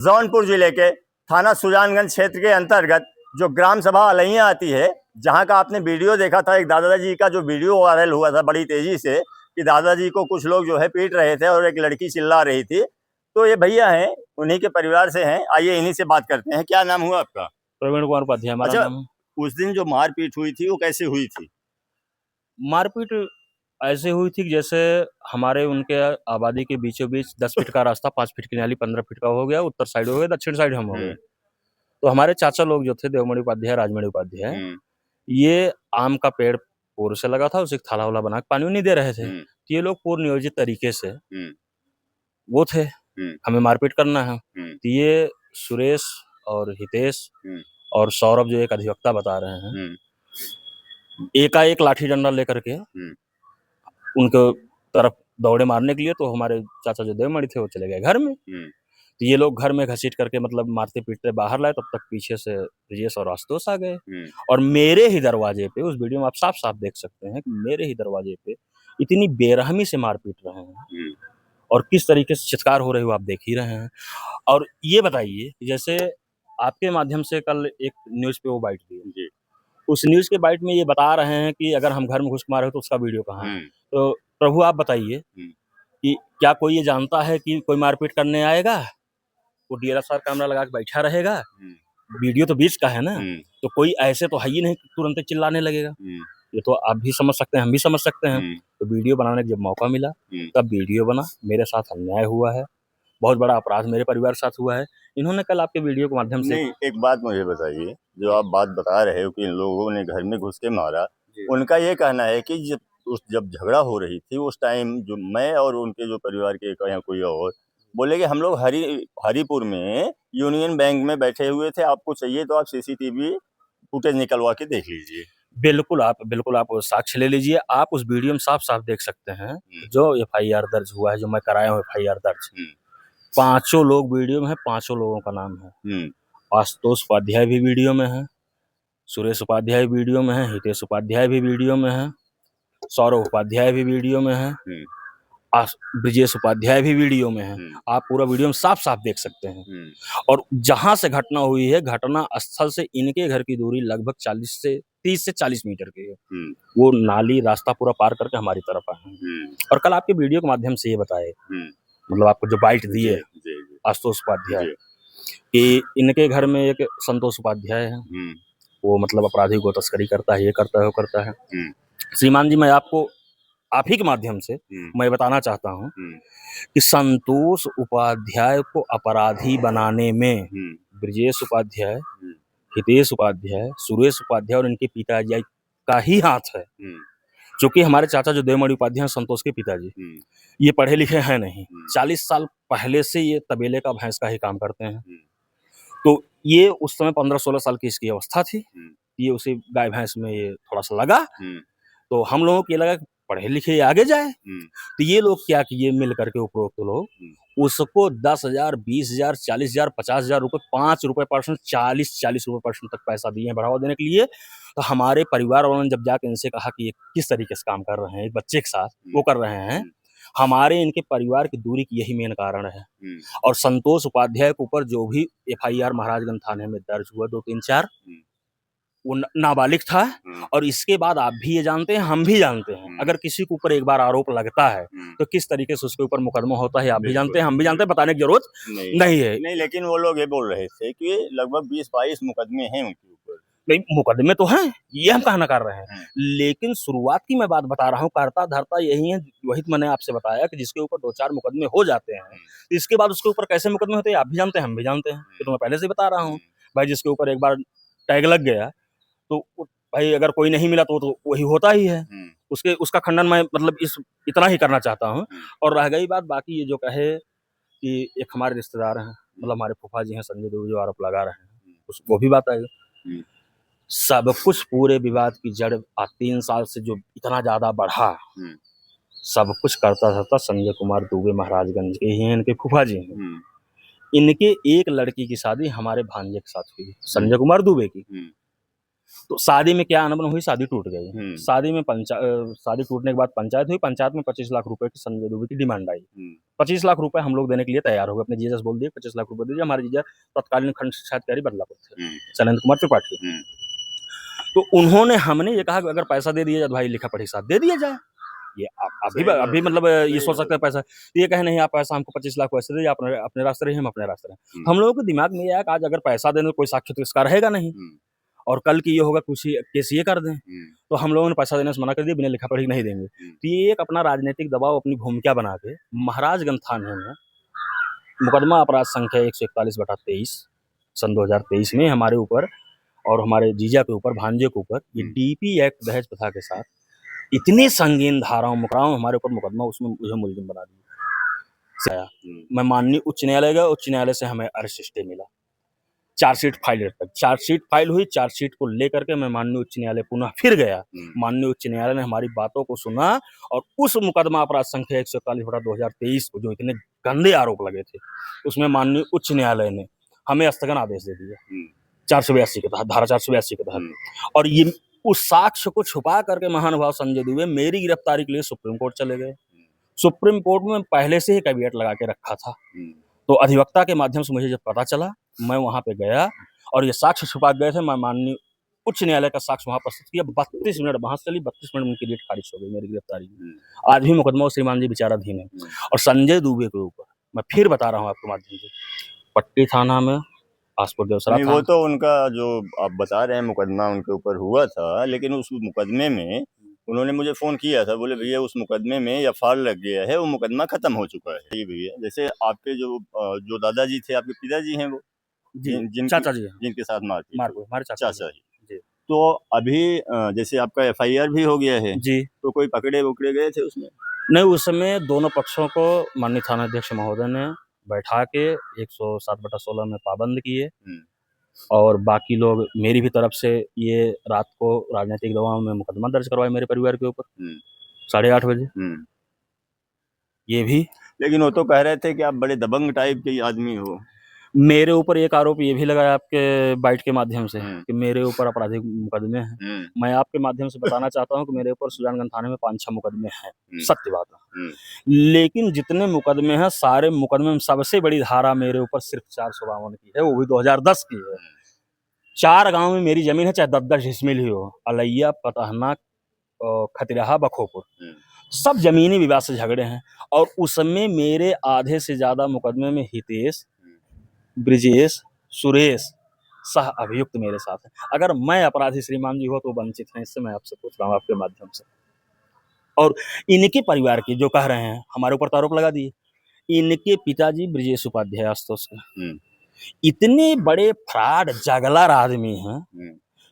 जौनपुर जिले के थाना सुजानगंज क्षेत्र के अंतर्गत जो ग्राम सभा अलैया आती है, जहां का आपने वीडियो देखा था, एक दादाजी का जो वीडियो वायरल हुआ था बड़ी तेजी से कि दादाजी को कुछ लोग जो है पीट रहे थे और एक लड़की चिल्ला रही थी। तो ये भैया हैं, उन्हीं के परिवार से हैं, आइए इन्हीं से बात करते हैं। क्या नाम हुआ आपका? प्रवीण कुमार उपाध्याय हमारा अच्छा, नाम है। उस दिन जो मारपीट हुई थी वो कैसे हुई थी? मारपीट ऐसे हुई थी कि जैसे हमारे उनके आबादी के बीचों बीच 10 फीट का रास्ता, 5 फीट की नाली 15 फीट का हो गया, उत्तर साइड हो गया, दक्षिण साइड हम हो गए। तो हमारे चाचा लोग जो थे, देवमणि उपाध्याय, राजमणि उपाध्याय, ये आम का पेड़ पूर्व से लगा था, उसे थाला वाला बना के पानी नहीं दे रहे थे। तो ये लोग पूर्व नियोजित तरीके से वो थे, हमें मारपीट करना है। तो ये सुरेश और हितेश और सौरभ जो एक अधिवक्ता बता रहे हैं, एकाएक लाठी डंडा लेकर के उनके तरफ दौड़े मारने के लिए। तो हमारे चाचा जो देवमणि थे वो चले गए घर में। तो ये लोग घर में घसीट करके मतलब मारते पीटते बाहर लाए, तब तक पीछे से ब्रिजेश और आशुतोष आ गए और मेरे ही दरवाजे पे, उस वीडियो में आप साफ साफ देख सकते हैं कि मेरे ही दरवाजे पे इतनी बेरहमी से मार पीट रहे हैं और किस तरीके से चित्कार हो रहे हो आप देख ही रहे हैं। और ये बताइए, जैसे आपके माध्यम से कल एक न्यूज पे वो बाइट दी, उस न्यूज के बाइट में ये बता रहे हैं कि अगर हम घर में घुस मारे तो उसका वीडियो कहाँ है। तो प्रभु आप बताइए कि क्या कोई ये जानता है कि कोई मारपीट करने आएगा, वो DSLR कैमरा लगा के बैठा रहेगा, वीडियो तो बीच का है ना, तो कोई ऐसे तो है ही नहीं कि तुरंत चिल्लाने लगेगा। ये तो आप भी समझ सकते हैं, हम भी समझ सकते हैं। तो वीडियो बनाने का जब मौका मिला तब वीडियो बना। मेरे साथ अन्याय हुआ है, बहुत बड़ा अपराध मेरे परिवार के साथ हुआ है। इन्होंने कल आपके वीडियो के माध्यम से नहीं, एक बात मुझे बताइए, जो आप बात बता रहे हो कि इन लोगों ने घर में घुस के मारा, उनका ये कहना है कि जब झगड़ा हो रही थी उस टाइम जो मैं और उनके जो परिवार के या कोई और बोले कि हम लोग हरिपुर में यूनियन बैंक में बैठे हुए थे, आपको चाहिए तो आप CCTV फुटेज निकलवा के देख लीजिए। बिल्कुल आप साक्ष्य ले लीजिए। आप उस वीडियो में साफ साफ देख सकते हैं जो FIR दर्ज हुआ है, जो मैं कराया हूँ FIR दर्ज। 5 लोग वीडियो में है, 5 लोगों का नाम है। आशुतोष उपाध्याय भी वीडियो में है, सुरेश उपाध्याय वीडियो में है, हितेश उपाध्याय भी वीडियो में है, सौरभ उपाध्याय भी वीडियो में है, ब्रिजेश उपाध्याय भी वीडियो में है। आप पूरा वीडियो में साफ साफ देख सकते हैं। और जहां से घटना हुई है, घटना स्थल से इनके घर की दूरी लगभग 30 से 40 मीटर की है। वो नाली रास्ता पूरा पार करके हमारी तरफ आए हैं। और कल आपके वीडियो के माध्यम से ये बताए, मतलब आपको जो बाइट दिए आशुतोष उपाध्याय, कि इनके घर में एक संतोष उपाध्याय है, वो मतलब अपराधी को तस्करी करता है, ये करता है, वो करता है। श्रीमान जी, मैं आपको आप ही के माध्यम से मैं बताना चाहता हूँ कि संतोष उपाध्याय को अपराधी बनाने में ब्रिजेश उपाध्याय, हितेश उपाध्याय, सुरेश उपाध्याय और इनके पिताजी का ही हाथ है। क्योंकि हमारे चाचा जो देवमणि उपाध्याय संतोष के पिताजी, ये पढ़े लिखे हैं नहीं। 40 साल पहले से ये तबेले का भैंस का ही काम करते हैं। तो ये उस समय 15-16 साल की इसकी अवस्था थी। ये उसी गाय भैंस में ये थोड़ा सा लगा, तो हम लोगों को ये लगा पढ़े लिखे आगे जाए। तो ये लोग क्या किए, मिल करके उपरोक्त लोग उसको 10,000, 20,000, 40,000, 50,000 रुपए, 5 रुपए परसेंट, 40 रुपए परसेंट तक पैसा दिए हैं बढ़ावा देने के लिए। तो हमारे परिवार वालों ने जब जाके इनसे कहा कि ये किस तरीके से काम कर रहे हैं, एक बच्चे के साथ वो कर रहे हैं, हमारे इनके परिवार की दूरी की यही मेन कारण है। और संतोष उपाध्याय के ऊपर जो भी FIR महाराजगंज थाने में दर्ज हुआ 2-3-4, वो नाबालिग था। और इसके बाद आप भी ये जानते हैं, हम भी जानते हैं, अगर किसी के ऊपर एक बार आरोप लगता है तो किस तरीके से उसके ऊपर मुकदमा होता है, आप भी जानते हैं, हम भी जानते हैं, बताने की जरूरत नहीं है। नहीं, लेकिन वो लोग ये बोल रहे थे कि लगभग 20-22 मुकदमे हैं उनके ऊपर। नहीं, मुकदमे तो हैं, ये हम कहना कर रहे हैं, लेकिन शुरुआत की मैं बात बता रहा हूँ, करता धरता यही है। वही मैंने आपसे बताया कि जिसके ऊपर 2-4 मुकदमे हो जाते हैं, इसके बाद उसके ऊपर कैसे मुकदमे होते हैं आप भी जानते हैं, हम भी जानते हैं। तो मैं पहले से बता रहा हूँ भाई, जिसके ऊपर एक बार टैग लग गया तो भाई अगर कोई नहीं मिला तो वही होता ही है। उसका खंडन मैं मतलब इतना ही करना चाहता हूँ। और रह गई बात बाकी, ये जो कहे कि एक हमारे रिश्तेदार हैं, मतलब हमारे फूफा जी हैं संजय देव, जो आरोप लगा रहे हैं, वो भी बात आई। सब कुछ पूरे विवाद की जड़ 3 साल से जो इतना ज्यादा बढ़ा, सब कुछ करता था संजय कुमार दुबे महाराजगंज के ही हैं, इनके फूफा जी हैं। इनके एक लड़की की शादी हमारे भांजे के साथ हुई, संजय कुमार दुबे की। तो शादी में क्या अनबन हुई, शादी टूट गई। शादी टूटने के बाद पंचायत हुई, पंचायत में 25 लाख रुपए की संजय दुबे की डिमांड आई। 25 लाख रुपए हम लोग देने के लिए तैयार हो गए। अपने जीजा से बोल दिए 25 लाख रुपए दीजिए। हमारे जीजा तत्कालीन खंड शिक्षाधिकारी बदलापुर थे, शैलेंद्र कुमार त्रिपाठी। तो उन्होंने, हमने ये कहा कि अगर पैसा दे दिया जाए तो भाई लिखा पढ़ी साथ दे दिया जाए। ये अभी मतलब ये सोच सकते हैं पैसा, ये कहे नहीं आप पैसा हमको 25 लाख पैसे दीजिए, अपने रास्ते रहिए, हम अपने रास्ते रहे। हम लोगों के दिमाग में ये आया कि आज अगर पैसा देने तो कोई साक्ष्य तो इसका रहेगा नहीं, और कल की ये होगा कुछ केस ये कर दें, तो हम लोगों ने पैसा देने से मना कर दिया, बिना लिखा पढ़ी नहीं देंगे। तो ये एक अपना राजनीतिक दबाव, अपनी भूमिका बना के महाराजगंज थाने में मुकदमा अपराध संख्या 141/23 सन 2023 में हमारे ऊपर और हमारे जीजा के ऊपर, भांजे के ऊपर, ये डीपी एक्ट दहेज प्रथा के साथ इतनी संगीन धाराओं मुकराओं हमारे ऊपर मुकदमा, उसमें मुझे मुलजिम बना दिया। मैं माननीय उच्च न्यायालय गया, उच्च न्यायालय से हमें अरेस्ट स्टे मिला, चार्जशीट फाइल हुई। चार्जशीट को लेकर के मैं माननीय उच्च न्यायालय पुनः फिर गया। माननीय उच्च न्यायालय ने हमारी बातों को सुना और उस मुकदमा अपराध संख्या 141/2023 को, जो इतने गंदे आरोप लगे थे, उसमें माननीय उच्च न्यायालय ने हमें स्थगन आदेश दे दिया 482 के तहत, धारा 482 के तहत। और ये उस साक्ष्य को छुपा करके महानुभाव संजय दुबे मेरी गिरफ्तारी के लिए सुप्रीम कोर्ट चले गए। सुप्रीम कोर्ट में पहले से ही कैविएट लगा के रखा था, तो अधिवक्ता के माध्यम से मुझे जब पता चला, मैं वहां पे गया और ये साक्ष्य छुपा गए थे। मैं माननीय उच्च न्यायालय का साक्ष्य वहां प्रस्तुत किया। 32 मिनट बहस चली, 32 मिनट में उनकी डेट खारिज हो गई मेरी गिरफ्तारी की। आज भी मुकदमा श्रीमान जी विचाराधीन है। और संजय दुबे के ऊपर मैं फिर बता रहा हूँ आपके माध्यम से, पट्टी थाना में, आसपुर देवसरा थाना, वो तो उनका जो आप बता रहे हैं मुकदमा उनके ऊपर हुआ था, लेकिन उस मुकदमे में उन्होंने मुझे फोन किया था, बोले भैया उस मुकदमे में एफआईआर लग गया है, वो मुकदमा खत्म हो चुका है। ये भैया जैसे आपके जो दादाजी थे, आपके पिताजी हैं, वो चाचा जी, जिनके साथ हमारे चाचा जी। तो अभी जैसे आपका एफआईआर भी हो गया है जी, तो कोई पकड़े गए थे उसमें? नहीं, उस समय दोनों पक्षों को माननीय थानाध्यक्ष महोदय ने बैठा के 107/16 में पाबंद किए, और बाकी लोग मेरी भी तरफ से ये रात को राजनीतिक दबाव में मुकदमा दर्ज करवाए मेरे परिवार के ऊपर 8:30 बजे। ये भी, लेकिन वो तो कह रहे थे कि आप बड़े दबंग टाइप के आदमी हो। मेरे ऊपर एक आरोप ये भी लगाया आपके बाइट के माध्यम से कि मेरे ऊपर आपराधिक मुकदमे हैं। मैं आपके माध्यम से बताना चाहता हूं कि मेरे ऊपर सुजानगंज थाने में 5-6 मुकदमे हैं, सत्य बात है। लेकिन जितने मुकदमे हैं, सारे मुकदमे में सबसे बड़ी धारा मेरे ऊपर सिर्फ 452 की है, वो भी 2010 की है। 4 गांव में मेरी जमीन है, चाहे 10-10 डिसमिल ही हो, अलैया, पतहना, खतिराहा, बखोपुर, सब जमीनी विवाद से झगड़े हैं। और उसमें मेरे आधे से ज्यादा मुकदमे में हितेश, ब्रिजेश, सुरेश सह अभियुक्त मेरे साथ है। अगर मैं अपराधी श्रीमान जी हो तो वंचित हैं, इससे मैं आपसे पूछ रहा हूँ आपके माध्यम से। और इनके परिवार की जो कह रहे हैं हमारे ऊपर आरोप लगा दिए, इनके पिताजी ब्रिजेश उपाध्याय आस्तोष के इतने बड़े फ्रॉड जगलर आदमी हैं।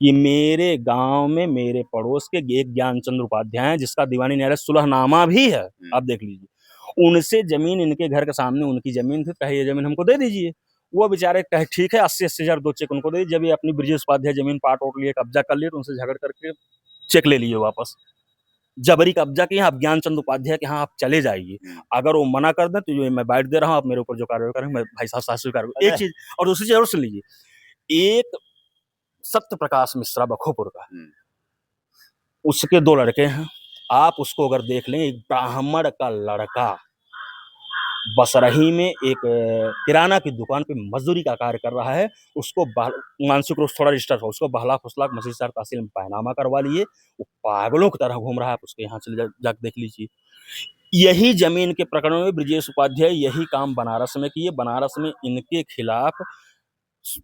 ये मेरे गांव में मेरे पड़ोस के एक ज्ञानचंद्र उपाध्याय हैं, जिसका दीवानी न्यायालय सुलहनामा भी है, आप देख लीजिए। उनसे जमीन, इनके घर के सामने उनकी जमीन थी, कहे ये जमीन हमको दे दीजिए। वो बेचारे कहे ठीक है, 80-80 हजार 2 चेक उनको दे। जब ये अपनी ब्रिजेश उपाध्याय जमीन पाट ओट लिए, कब्जा कर लिए, तो उनसे झगड़ करके चेक ले लिए वापस, जबरी कब्जा किया। अब ज्ञानचंद उपाध्याय के यहाँ आप चले जाइए, अगर वो मना कर दें तो जो मैं बाइट दे रहा हूँ, आप मेरे ऊपर जो कार्रवाई करेंगे मैं भाई साहब स्वीकार करूँ। एक चीज और दूसरी चीज और सुन लीजिए, एक सत्य प्रकाश मिश्रा बखोपुर का, उसके 2 लड़के हैं, आप उसको अगर देख लें, एक ब्राह्मण का लड़का बसरही में एक किराना की दुकान पे मजदूरी का कार्य कर रहा है, उसको मानसिक रूप से थोड़ा डिस्टर्ब हो, उसको बहला फुसला मसीह सर तहसील में पैनामा करवा लिए, वो पागलों की तरह घूम रहा है। आप उसके यहाँ चले जाकर देख लीजिए। यही जमीन के प्रकरण में ब्रिजेश उपाध्याय यही काम बनारस में किए। बनारस में इनके खिलाफ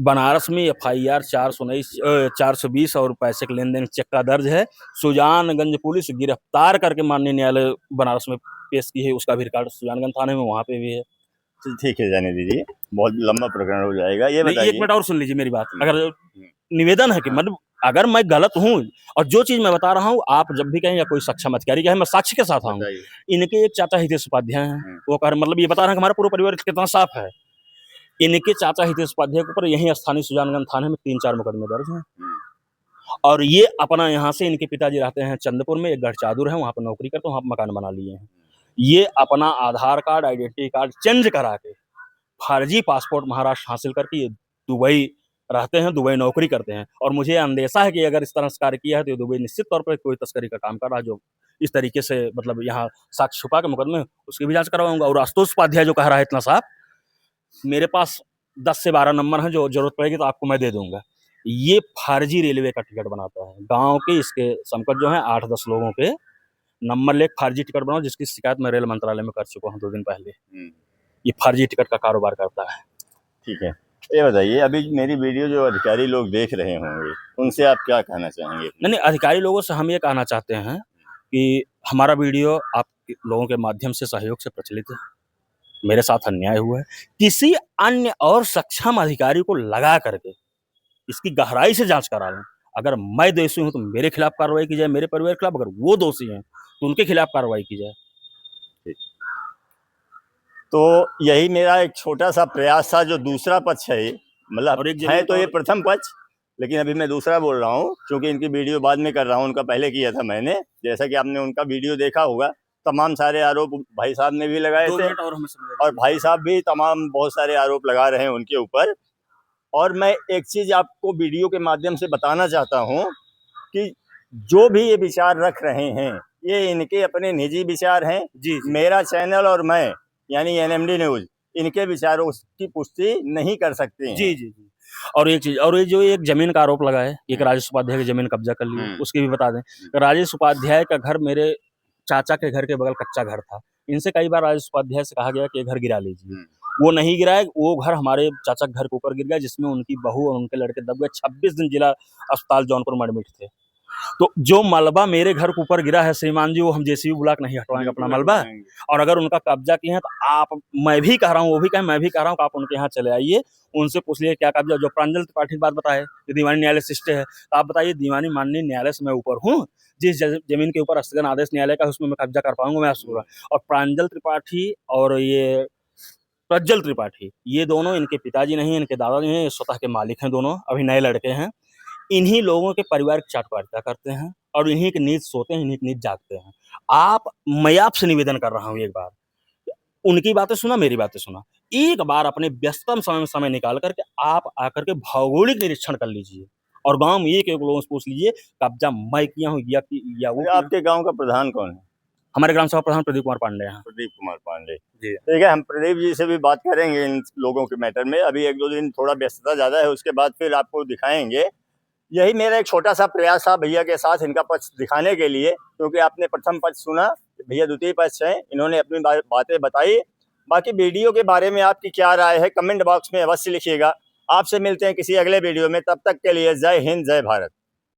बनारस में एफआईआर 420 और पैसे के लेन देन चेक का दर्ज है। सुजानगंज पुलिस गिरफ्तार करके माननीय न्यायालय बनारस में पेश की है, उसका भी रिकॉर्ड सुजानगंज थाने में वहाँ पे भी है। ठीक है, जाने दीजिए, बहुत लंबा प्रकरण हो जाएगा। ये बताइए, 1 मिनट और सुन लीजिए मेरी बात। अगर निवेदन है कि मतलब अगर मैं गलत हूँ और जो चीज मैं बता रहा हूँ, आप जब भी कहें या कोई साक्ष्य अधिकारी कहे, मैं साक्ष्य के साथ आऊँ। इनके एक चाचा हितेश उपाध्याय हैं, वो कह रहे, मतलब ये बता रहे हैं कि हमारा पूरा परिवार कितना साफ है। इनके चाचा हितेश उपाध्याय के ऊपर यही स्थानीय सुजानगंज थाने में 3-4 मुकदमे दर्ज हैं। और ये अपना यहाँ से, इनके पिताजी रहते हैं चंद्रपुर में, एक गढ़चादुर है, वहाँ पर नौकरी करते हैं, वहाँ पर मकान बना लिए हैं। ये अपना आधार कार्ड, आइडेंटिटी कार्ड चेंज करा के फर्जी पासपोर्ट महाराष्ट्र हासिल करके ये दुबई रहते हैं, दुबई नौकरी करते हैं, और मुझे अंदेशा है कि अगर इस तरह से कार्य किया है तो ये दुबई निश्चित तौर पर कोई तस्करी का काम कर रहा है, जो इस तरीके से मतलब यहाँ साक्ष्य छुपा के मुकदमे, उसकी भी जांच करवाऊंगा। और आशुतोष उपाध्याय जो कह रहा है इतना साफ, मेरे पास 10 से 12 नंबर हैं, जो जरूरत पड़ेगी तो आपको मैं दे दूंगा। ये फर्जी रेलवे का टिकट बनाता है। गांव के इसके समकक्ष जो है 8-10 लोगों के नंबर ले फर्जी टिकट बनाओ, जिसकी शिकायत मैं रेल मंत्रालय में कर चुका हूँ 2 दिन पहले। ये फर्जी टिकट का कारोबार करता है। ठीक है, ये बताइए, अभी मेरी वीडियो जो अधिकारी लोग देख रहे होंगे, उनसे आप क्या कहना चाहेंगे? नहीं, अधिकारी लोगों से हम ये कहना चाहते हैं कि हमारा वीडियो आप लोगों के माध्यम से, सहयोग से प्रचलित है। मेरे साथ अन्याय हुआ है, किसी अन्य और सक्षम अधिकारी को लगा करके इसकी गहराई से जांच करा लें। अगर मैं दोषी हूं तो मेरे खिलाफ कार्रवाई की जाए, मेरे परिवार के खिलाफ। अगर वो दोषी हैं तो उनके खिलाफ कार्रवाई की जाए। तो यही मेरा एक छोटा सा प्रयास था। जो दूसरा पक्ष है, मतलब है तो ये प्रथम पक्ष, लेकिन अभी मैं दूसरा बोल रहा हूँ, क्योंकि इनकी वीडियो बाद में कर रहा हूँ। उनका पहले किया था मैंने, जैसा कि आपने उनका वीडियो देखा होगा। तमाम सारे आरोप भाई साहब ने भी लगाए थे, और भाई साहब भी तमाम बहुत सारे आरोप लगा रहे हैं उनके ऊपर। और मैं एक चीज़ आपको वीडियो के माध्यम से बताना चाहता हूँ कि जो भी ये विचार रख रहे हैं, ये इनके अपने निजी विचार हैं। जी, मेरा चैनल और मैं, यानी एनएमडी न्यूज़, इनके विचारों की पुष्टि नहीं कर सकते हैं। जी जी जी। और एक चीज, और ये जो एक जमीन का आरोप लगा है, एक राजेश उपाध्याय की जमीन कब्जा कर ली, उसकी भी बता दें। राजेश उपाध्याय का घर मेरे चाचा के घर के बगल कच्चा घर था। इनसे कई बार राजेश उपाध्याय से कहा गया कि ये घर गिरा लीजिए, वो नहीं गिराए। वो घर हमारे चाचा के घर के ऊपर गिर गया, जिसमें उनकी बहू और उनके लड़के दब गए। 26 दिन जिला अस्पताल जौनपुर में एडमिट थे। तो जो मलबा मेरे घर के ऊपर गिरा है श्रीमान जी, वो हम जेसीबी बुला के नहीं हटवाएंगे अपना मलबा। और अगर उनका कब्जा किए हैं तो आप, मैं भी कह रहा हूँ, वो भी कहें, मैं भी कह रहा हूँ कि आप उनके यहाँ चले आइए, उनसे पूछ लीजिए क्या कब्जा। जो प्रांजल त्रिपाठी की बात बताए कि दीवानी न्यायालय शिष्ट है, तो आप बताइए, दीवानी माननीय न्यायालय से मैं ऊपर हूँ? जिस जमीन के ऊपर स्थगन आदेश न्यायालय का, उसमें मैं कब्जा कर पाऊंगा मैं आपसे? और प्रांजल त्रिपाठी और ये प्रज्वल त्रिपाठी, ये दोनों इनके पिताजी नहीं, इनके दादाजी नहीं, ये स्वतः के मालिक हैं दोनों, अभी नए लड़के हैं। इन्हीं लोगों के परिवार की चाटवारिता करते हैं, और इन्हीं की नींद सोते हैं, इन्हीं की नींद जागते हैं। मैं आपसे निवेदन कर रहा हूँ, एक बार उनकी बातें सुना, मेरी बातें सुना, एक बार अपने व्यस्तम समय निकाल करके आप आकर के भौगोलिक निरीक्षण कर लीजिए, और गांव में एक लोगों से पूछ लीजिए कब्जा मैं किया हूँ या वो। आपके गांव का प्रधान कौन है? हमारे ग्राम सभा प्रधान प्रदीप कुमार पांडे हैं। प्रदीप कुमार पांडे जी, ठीक है। हम प्रदीप जी से भी बात करेंगे इन लोगों के मैटर में। अभी 1-2 दिन थोड़ा व्यस्तता ज़्यादा है, उसके बाद फिर आपको दिखाएंगे। यही मेरा एक छोटा सा प्रयास था भैया के साथ इनका पक्ष दिखाने के लिए, क्योंकि आपने प्रथम पक्ष सुना, भैया द्वितीय पक्ष हैं, इन्होंने अपनी बातें बताई। बाकी वीडियो के बारे में आपकी क्या राय है, कमेंट बॉक्स में अवश्य लिखिएगा। आपसे मिलते हैं किसी अगले वीडियो में, तब तक के लिए जय हिंद, जय भारत।